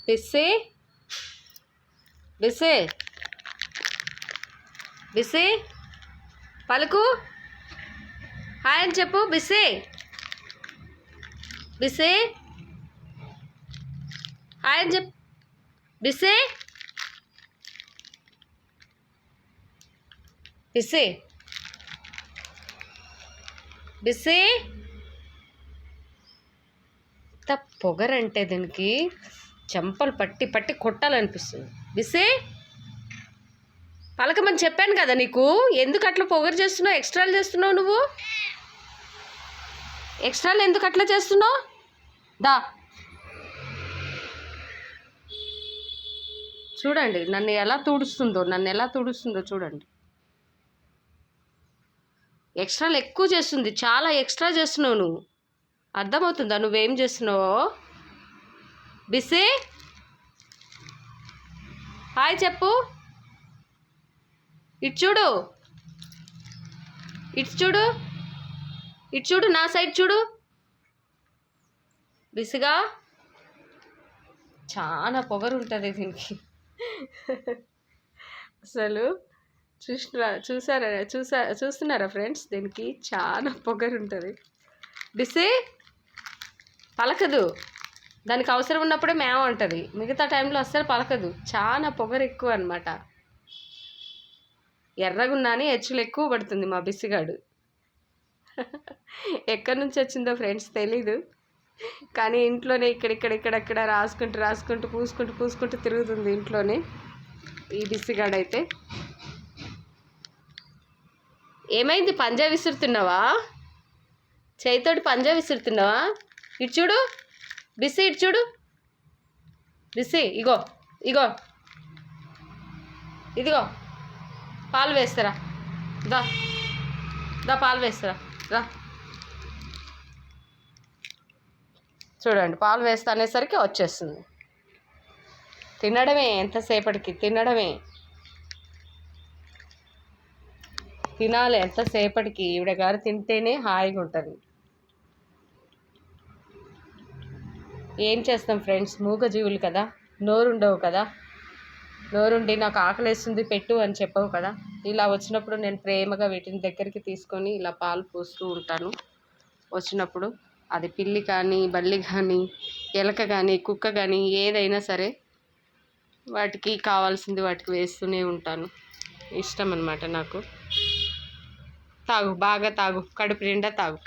బిస్సీ బిస్సీ బిస్సీ పలుకు హాయ్ అని చెప్పు. బిస్సీ బిస్సీ హాయ్ అని చెప్పు. బిస్సీ బిస్సీ బిస్సీ ఎంత పొగరంటే దీనికి చెంపలు పట్టి పట్టి కొట్టాలనిపిస్తుంది. బిస్సీ పలకమని చెప్పాను కదా నీకు. ఎందుకు అట్లా పొగరు చేస్తున్నావు? ఎక్స్ట్రాలు చేస్తున్నావు నువ్వు. ఎక్స్ట్రాలు ఎందుకు అట్లా చేస్తున్నావు? దా చూడండి నన్ను ఎలా తుడుస్తుందో చూడండి. ఎక్స్ట్రాలు ఎక్కువ చేస్తుంది. చాలా ఎక్స్ట్రా చేస్తున్నావు నువ్వు. అర్థమవుతుందా నువ్వేం చేస్తున్నావో? బిస్సీ హాయ్ చెప్పు. ఇటు చూడు, ఇటు చూడు, ఇటు చూడు, నా సైడ్ చూడు. బిసిగా చాలా పొగరు ఉంటుంది దీనికి. అసలు చూస్తున్నారా ఫ్రెండ్స్? దీనికి చాలా పొగరు ఉంటుంది. బిసి పలకదు. దానికి అవసరం ఉన్నప్పుడే మేమ ఉంటుంది, మిగతా టైంలో అస్సలు పలకదు. చాలా పొగరు ఎక్కువ అనమాట. ఎర్రగున్నాని హెచ్చులు ఎక్కువ పడుతుంది మా బిసిగాడు. ఎక్కడి నుంచి వచ్చిందో ఫ్రెండ్స్ తెలీదు, కానీ ఇంట్లోనే ఇక్కడెక్కడ రాసుకుంటూ పూసుకుంటూ తిరుగుతుంది ఇంట్లోనే ఈ బిసిగాడైతే. ఏమైంది? పంజా విసురుతున్నావా? చేయితోటి పంజా విసురుతున్నావా? ఇటు చూడు బిసి, ఇటు చూడు బిసి. ఇదిగో పాలు వేస్తారా? దా పాలు వేస్తారా? రా చూడండి, పాలు వేస్తా అనేసరికి వచ్చేస్తుంది. తినడమే, ఎంతసేపటికి తినడమే. తినాలి ఎంతసేపటికి. ఈవిడ గారు తింటేనే హాయిగా ఉంటుంది. ఏం చేస్తాం ఫ్రెండ్స్, మూగజీవులు కదా, నోరుండవు కదా. నోరుండి నాకు ఆకలేస్తుంది పెట్టు అని చెప్పవు కదా. ఇలా వచ్చినప్పుడు నేను ప్రేమగా వీటిని దగ్గరికి తీసుకొని ఇలా పాలు పోస్తూ ఉంటాను. వచ్చినప్పుడు అది పిల్లి కానీ, బల్లి కానీ, ఎలక కానీ, కుక్క కానీ, ఏదైనా సరే వాటికి కావాల్సింది వాటికి వేస్తూనే ఉంటాను. ఇష్టం అన్నమాట నాకు. తాగు, బాగా తాగు, కడుపు నిండా తాగు.